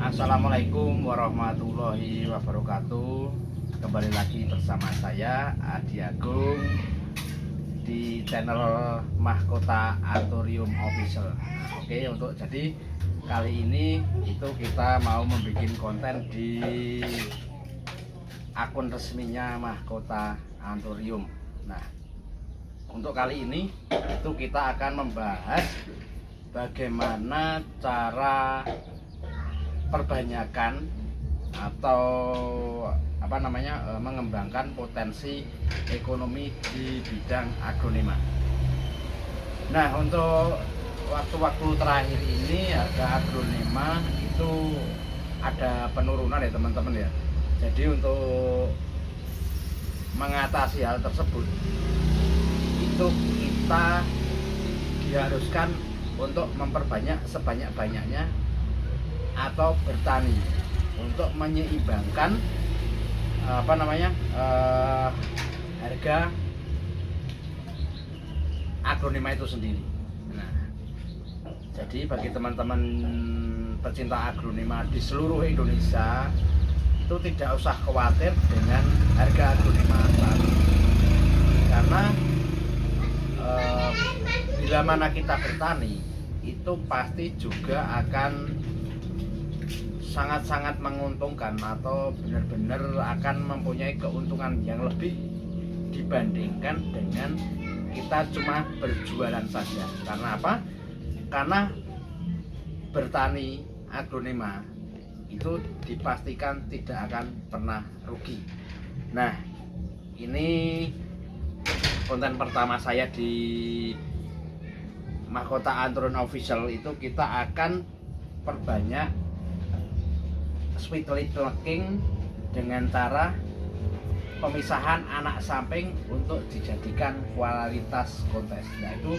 Assalamualaikum warahmatullahi wabarakatuh. Kembali lagi bersama saya Adi Agung di channel Mahkota Anthurium Official. Oke, untuk jadi kali ini itu kita mau membuat konten di akun resminya Mahkota Anthurium. Nah, untuk kali ini itu kita akan membahas bagaimana cara perbanyakan atau mengembangkan potensi ekonomi di bidang agronomi. Nah, untuk waktu-waktu terakhir ini harga agronomi itu ada penurunan ya teman-teman ya. Jadi untuk mengatasi hal tersebut itu kita diharuskan untuk memperbanyak sebanyak-banyaknya atau bertani untuk menyeimbangkan harga agronomi itu sendiri. Nah, jadi bagi teman-teman pecinta agronomi di seluruh Indonesia itu tidak usah khawatir dengan harga agronomi saat ini, karena bila mana kita bertani itu pasti juga akan sangat-sangat menguntungkan atau benar-benar akan mempunyai keuntungan yang lebih dibandingkan dengan kita cuma berjualan saja. Karena apa? Karena bertani agronomi itu dipastikan tidak akan pernah rugi. Nah, ini konten pertama saya di Mahkota Anthurium Official. Itu kita akan perbanyak Sweet Little King dengan cara pemisahan anak samping untuk dijadikan kualitas kontes. Nah, itu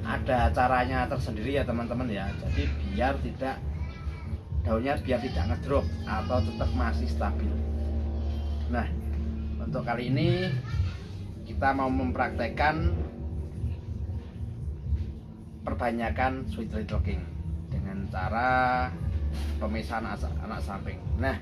ada caranya tersendiri ya teman-teman ya. Jadi biar tidak daunnya tidak ngedrop atau tetap masih stabil. Nah, untuk kali ini kita mau mempraktekkan perbanyakan Sweet Little King dengan cara pemisahan anak samping. Nah,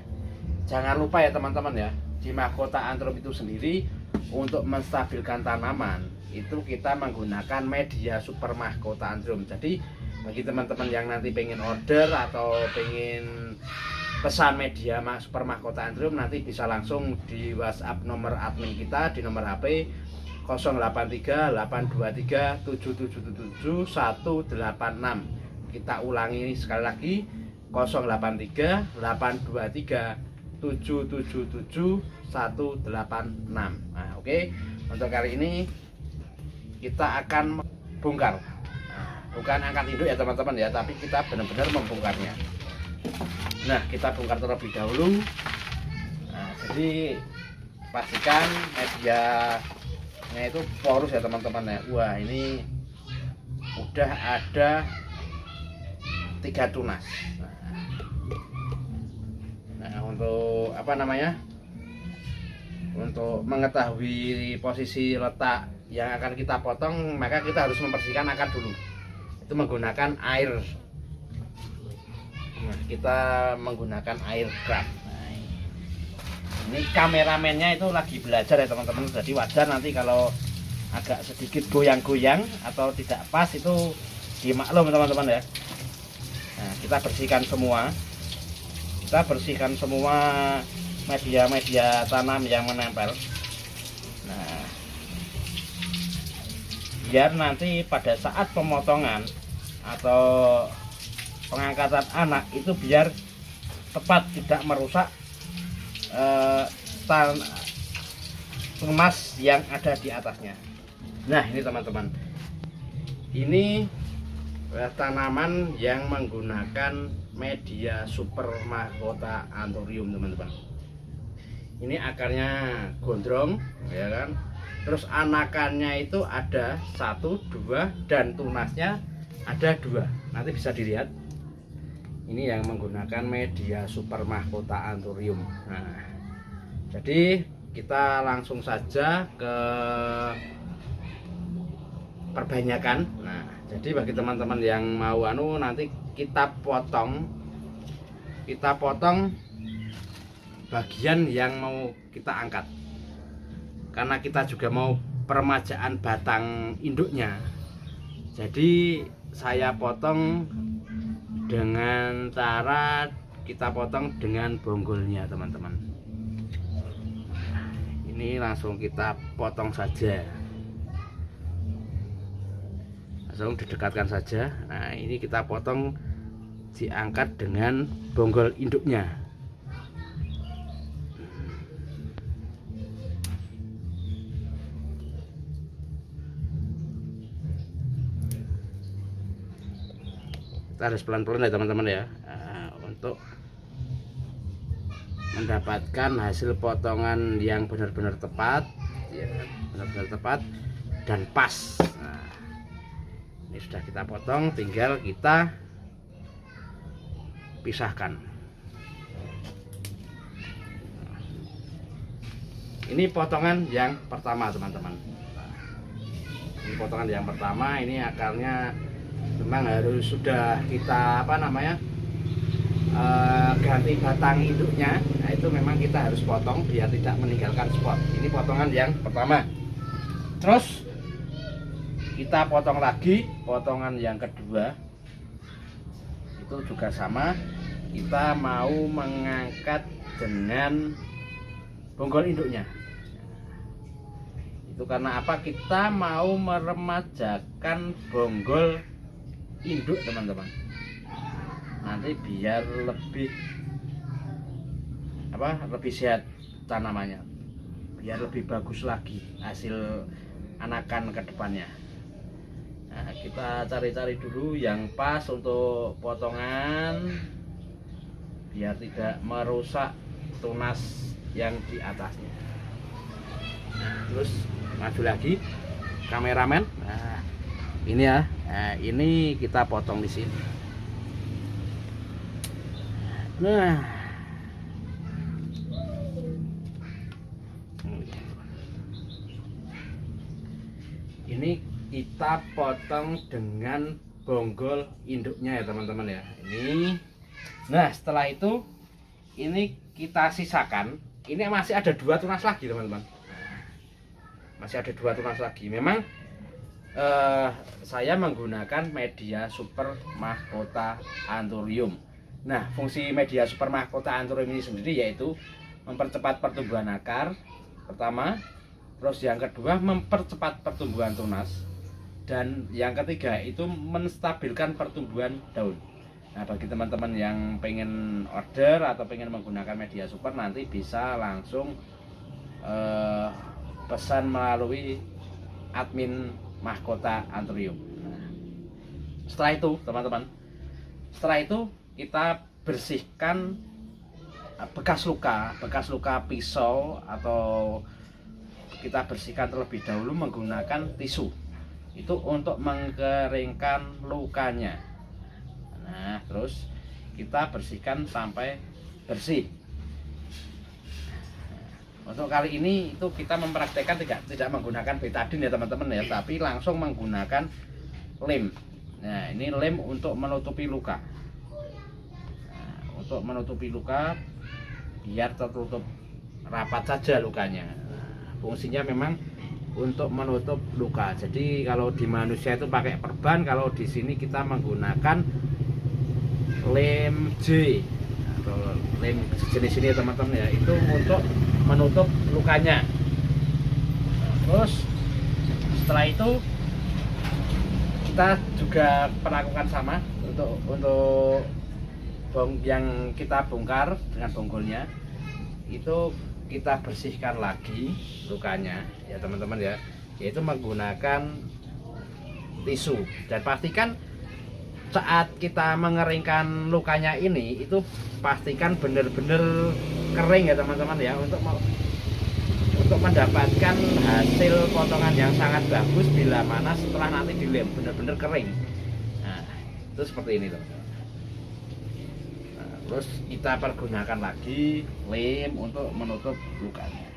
jangan lupa ya teman-teman ya, di Mahkota Anthurium itu sendiri untuk menstabilkan tanaman itu kita menggunakan media super Mahkota Anthurium. Jadi bagi teman-teman yang nanti pengen order atau pengen pesan media super Mahkota Anthurium, nanti bisa langsung di WhatsApp nomor admin kita di nomor HP 083 823 777 186. Kita ulangi sekali lagi 083 823 777 186. Nah, oke. Untuk kali ini kita akan bongkar. Bukan angkat induk ya teman-teman ya, tapi kita benar-benar membongkarnya. Nah, kita bongkar terlebih dahulu. Nah, jadi pastikan medianya itu porus ya teman-teman ya. Wah, ini udah ada 3 tunas. Nah, untuk untuk mengetahui posisi letak yang akan kita potong, maka kita harus membersihkan akar dulu. Itu menggunakan air. Nah, kita menggunakan air craft. Nah, ini kameramennya itu lagi belajar ya teman-teman. Jadi wajar nanti kalau agak sedikit goyang-goyang atau tidak pas, itu dimaklum teman-teman ya. Nah, kita bersihkan semua. Kita bersihkan semua media-media tanam yang menempel. Nah, biar nanti pada saat pemotongan atau pengangkatan anak itu biar tepat, tidak merusak tunas yang ada di atasnya. Nah, ini teman-teman, ini tanaman yang menggunakan media super Mahkota Anthurium teman-teman. Ini akarnya gondrong ya kan, terus anakannya itu ada 1, 2 dan tunasnya ada 2. Nanti bisa dilihat, ini yang menggunakan media super Mahkota Anthurium. Nah, jadi kita langsung saja ke perbanyakan. Nah, jadi bagi teman-teman yang mau nanti kita potong kita potong bagian yang mau kita angkat, karena kita juga mau peremajaan batang induknya. Jadi saya potong dengan cara kita potong dengan bonggolnya teman-teman. Ini langsung kita potong saja, langsung didekatkan saja. Nah ini kita potong, diangkat dengan bonggol induknya. Kita harus pelan-pelan ya teman-teman ya, untuk mendapatkan hasil potongan yang benar-benar tepat, ya, benar-benar tepat dan pas. Nah, ini sudah kita potong, tinggal kita pisahkan. Ini potongan yang pertama teman-teman. Ini potongan yang pertama, ini akarnya memang harus sudah kita ganti batang induknya. Nah itu memang kita harus potong biar tidak meninggalkan spot. Ini potongan yang pertama. Terus kita potong lagi potongan yang kedua, itu juga sama, kita mau mengangkat dengan bonggol induknya. Itu karena apa? Kita mau meremajakan bonggol induk teman-teman, nanti biar lebih lebih sehat tanamannya, biar lebih bagus lagi hasil anakan ke depannya. Nah, kita cari-cari dulu yang pas untuk potongan biar tidak merusak tunas yang di atasnya. Nah, terus maju lagi kameramen. Nah, ini ya. Nah, ini kita potong di sini. Nah, ini kita potong dengan bonggol induknya ya teman-teman ya. Ini. Nah, setelah itu ini kita sisakan. Ini masih ada 2 tunas lagi teman-teman. Masih ada 2 tunas lagi. Memang saya menggunakan media super mahkota anthurium. Nah, fungsi media super mahkota anthurium ini sendiri yaitu mempercepat pertumbuhan akar pertama, terus yang kedua mempercepat pertumbuhan tunas, dan yang ketiga itu menstabilkan pertumbuhan daun. Nah, bagi teman-teman yang pengen order atau pengen menggunakan media super, nanti bisa langsung pesan melalui admin mahkota anthurium. Nah, setelah itu teman-teman, setelah itu kita bersihkan bekas luka pisau, atau kita bersihkan terlebih dahulu menggunakan tisu itu untuk mengeringkan lukanya. Nah, terus kita bersihkan sampai bersih. Untuk kali ini itu kita mempraktekkan tidak menggunakan betadine ya teman-teman ya, tapi langsung menggunakan lem. Nah, ini lem untuk menutupi luka. Nah, untuk menutupi luka biar tertutup rapat saja lukanya. Nah, fungsinya memang untuk menutup luka. Jadi kalau di manusia itu pakai perban, kalau di sini kita menggunakan lem J atau lem sejenis ini ya teman-teman ya, itu untuk menutup lukanya. Terus setelah itu kita juga melakukan sama untuk yang kita bongkar dengan bonggolnya, itu kita bersihkan lagi lukanya ya teman-teman ya, yaitu menggunakan tisu. Dan pastikan saat kita mengeringkan lukanya ini, itu pastikan benar-benar kering ya teman-teman ya, untuk mendapatkan hasil potongan yang sangat bagus bila mana setelah nanti dilem benar-benar kering. Nah, itu seperti ini teman-teman. Nah, terus kita pergunakan lagi lem untuk menutup lukanya.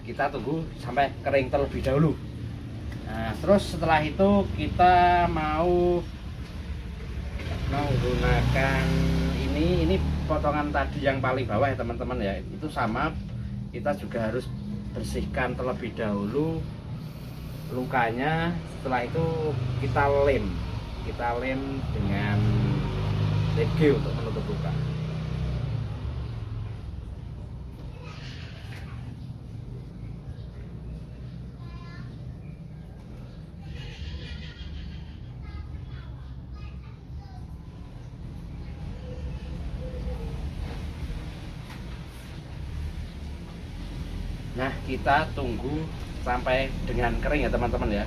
kita tunggu sampai kering terlebih dahulu. Nah, terus setelah itu kita mau menggunakan ini potongan tadi yang paling bawah ya teman-teman ya, itu sama kita juga harus bersihkan terlebih dahulu lukanya. Setelah itu kita lem dengan lege untuk menutup luka. Nah, kita tunggu sampai dengan kering ya teman-teman ya.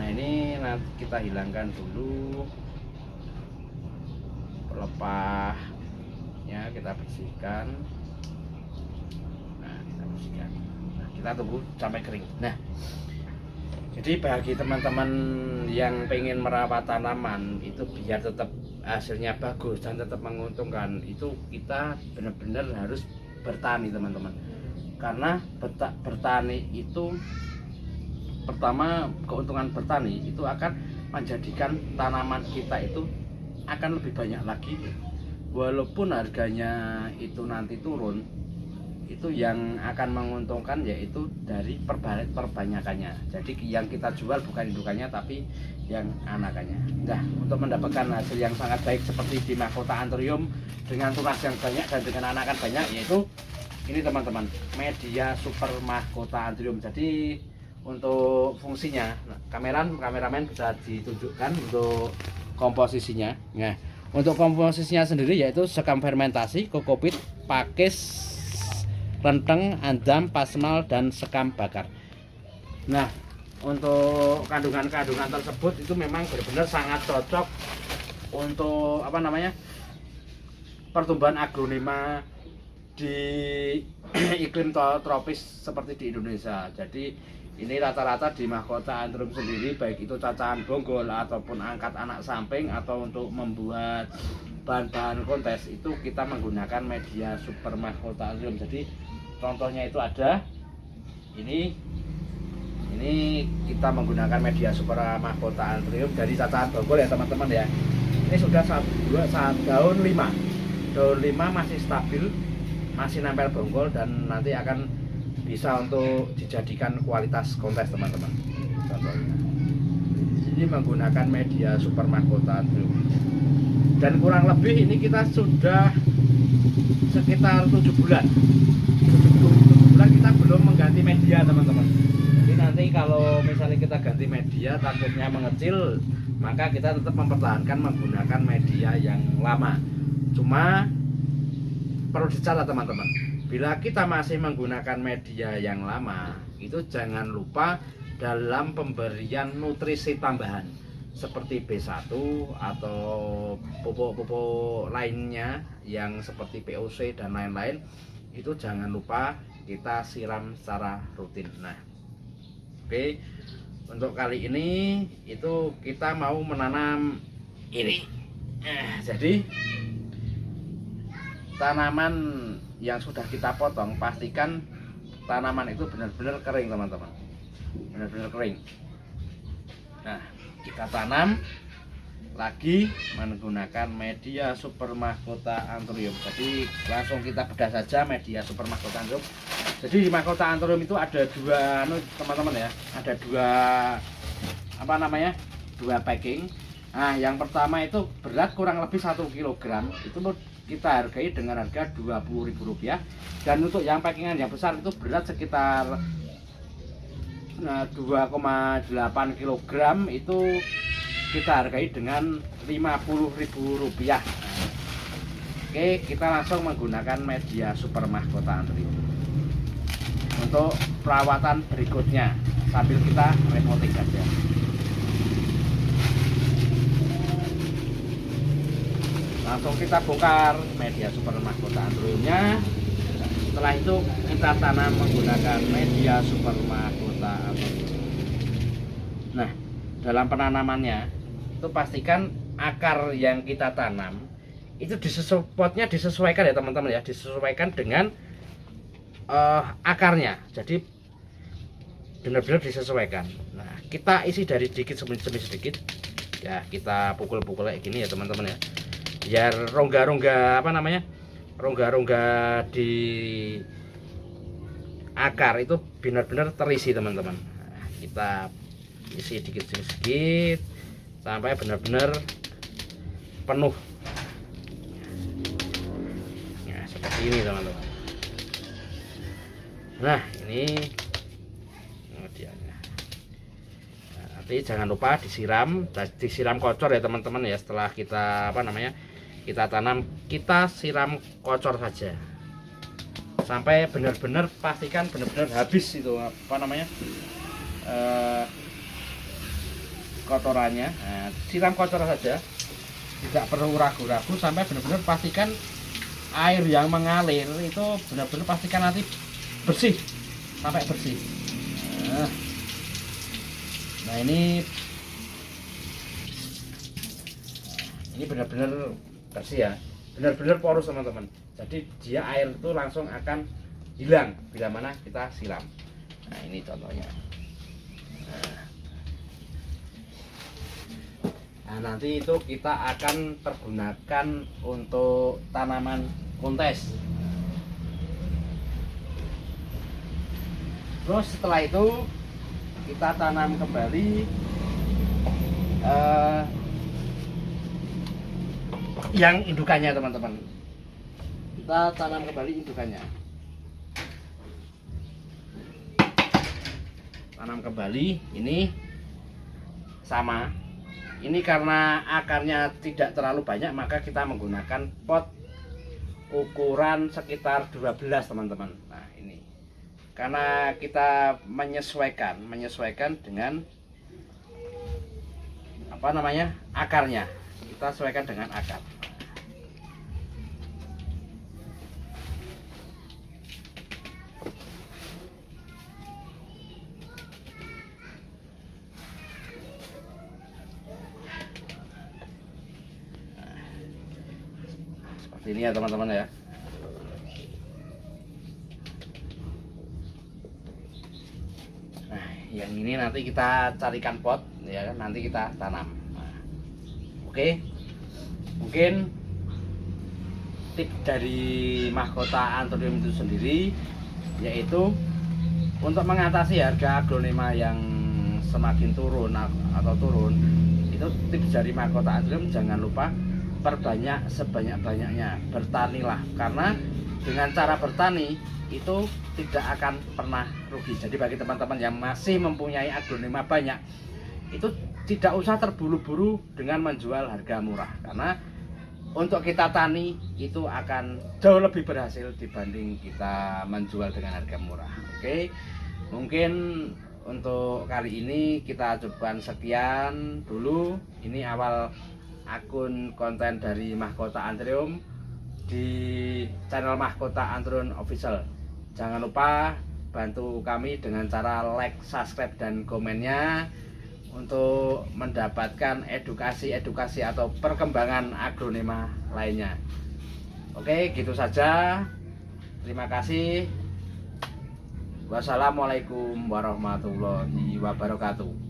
Nah, ini nanti kita hilangkan dulu pelepahnya, kita bersihkan. Nah, kita tunggu sampai kering. Nah, jadi bagi teman-teman yang pengen merawat tanaman itu biar tetap hasilnya bagus dan tetap menguntungkan, itu kita benar-benar harus bertani teman-teman. Karena bertani itu pertama, keuntungan bertani itu akan menjadikan tanaman kita itu akan lebih banyak lagi, walaupun harganya itu nanti turun, itu yang akan menguntungkan yaitu dari perbanyakannya. Jadi yang kita jual bukan indukannya tapi yang anakannya. Nah, untuk mendapatkan hasil yang sangat baik seperti di Mahkota Anthurium dengan tunas yang banyak dan dengan anakan banyak, yaitu ini teman-teman, media super Mahkota Anthurium. Jadi untuk fungsinya, kameramen bisa ditunjukkan untuk komposisinya. Nah, untuk komposisinya sendiri yaitu sekam fermentasi, kokopit, pakis, renteng, andam, pasmal, dan sekam bakar. Nah, untuk kandungan-kandungan tersebut itu memang benar-benar sangat cocok untuk pertumbuhan aglonema di iklim tropis seperti di Indonesia. Jadi ini rata-rata di Mahkota Anthurium sendiri, baik itu cacahan bonggol ataupun angkat anak samping atau untuk membuat bahan-bahan kontes, itu kita menggunakan media super Mahkota Anthurium. Jadi contohnya itu ada ini kita menggunakan media super Mahkota Anthurium dari cacahan bonggol ya teman-teman ya. Ini sudah daun 5 masih stabil, masih nempel bonggol, dan nanti akan bisa untuk dijadikan kualitas kontes teman-teman. Ini menggunakan media super Mahkota Anthurium, dan kurang lebih ini kita sudah sekitar 7 bulan kita belum mengganti media teman-teman. Jadi nanti kalau misalnya kita ganti media takutnya mengecil, maka kita tetap mempertahankan menggunakan media yang lama. Cuma perlu dicatat teman-teman, bila kita masih menggunakan media yang lama, itu jangan lupa dalam pemberian nutrisi tambahan seperti B1 atau pupuk-pupuk lainnya yang seperti POC dan lain-lain, itu jangan lupa kita siram secara rutin. Nah, oke, untuk kali ini itu kita mau menanam ini. Jadi tanaman yang sudah kita potong, pastikan tanaman itu benar-benar kering teman-teman, benar-benar kering. Nah, kita tanam lagi menggunakan media super Mahkota Anthurium. Jadi langsung kita bedah saja media super Mahkota Anthurium. Jadi di Mahkota Anthurium itu ada dua teman-teman ya, ada dua packing. Nah, yang pertama itu berat kurang lebih 1 kg, itu kita hargai dengan harga Rp20.000. Dan untuk yang packingan yang besar itu berat sekitar 2,8 kg, itu kita hargai dengan Rp50.000. Oke, kita langsung menggunakan media super Mahkota Anthurium untuk perawatan berikutnya sambil kita remoting saja. Langsung kita bongkar media super Mahkota Anthuriumnya. Setelah itu kita tanam menggunakan media super Mahkota Anthurium. Nah, dalam penanamannya itu pastikan akar yang kita tanam itu potnya disesuaikan ya teman-teman ya, disesuaikan dengan akarnya. Jadi benar-benar disesuaikan. Nah, kita isi dari sedikit demi sedikit ya, kita pukul-pukul kayak gini ya teman-teman ya, biar rongga-rongga apa namanya, rongga-rongga di akar itu benar-benar terisi teman-teman. Nah, kita isi sedikit sampai benar-benar penuh. Nah, seperti ini teman-teman. Nah, ini kemudiannya. Nah, nanti jangan lupa disiram kocor ya teman-teman ya. Setelah kita apa namanya, kita tanam, kita siram kocor saja sampai benar-benar pastikan benar-benar habis itu apa namanya, kotorannya. Nah, siram kocor saja, tidak perlu ragu-ragu, sampai benar-benar pastikan air yang mengalir itu benar-benar pastikan nanti bersih, sampai bersih. Nah ini benar-benar bersih ya, benar-benar poros teman-teman. Jadi dia air itu langsung akan hilang bila mana kita siram. Nah ini contohnya. Nah nanti itu kita akan pergunakan untuk tanaman kontes. Terus setelah itu kita tanam kembali yang indukannya teman-teman. Kita tanam kembali indukannya. Tanam kembali ini sama. Ini karena akarnya tidak terlalu banyak, maka kita menggunakan pot ukuran sekitar 12 teman-teman. Nah ini karena kita menyesuaikan dengan apa namanya, akarnya. Kita sesuaikan dengan akar. Seperti ini ya teman-teman ya. Nah, yang ini nanti kita carikan pot ya, nanti kita tanam. Nah, oke. Mungkin tips dari mahkota anthurium itu sendiri yaitu untuk mengatasi harga aglonema yang semakin turun atau turun, itu tips dari mahkota anthurium, jangan lupa perbanyak sebanyak-banyaknya, bertanilah, karena dengan cara bertani itu tidak akan pernah rugi. Jadi bagi teman-teman yang masih mempunyai aglonema banyak, itu tidak usah terburu-buru dengan menjual harga murah, karena untuk kita tani itu akan jauh lebih berhasil dibanding kita menjual dengan harga murah. Oke, mungkin untuk kali ini kita cukupkan sekian dulu. Ini awal akun konten dari Mahkota Anthurium di channel Mahkota Anthurium Official. Jangan lupa bantu kami dengan cara like, subscribe, dan komennya untuk mendapatkan edukasi atau perkembangan aglonema lainnya. Oke, gitu saja. Terima kasih. Wassalamualaikum warahmatullahi wabarakatuh.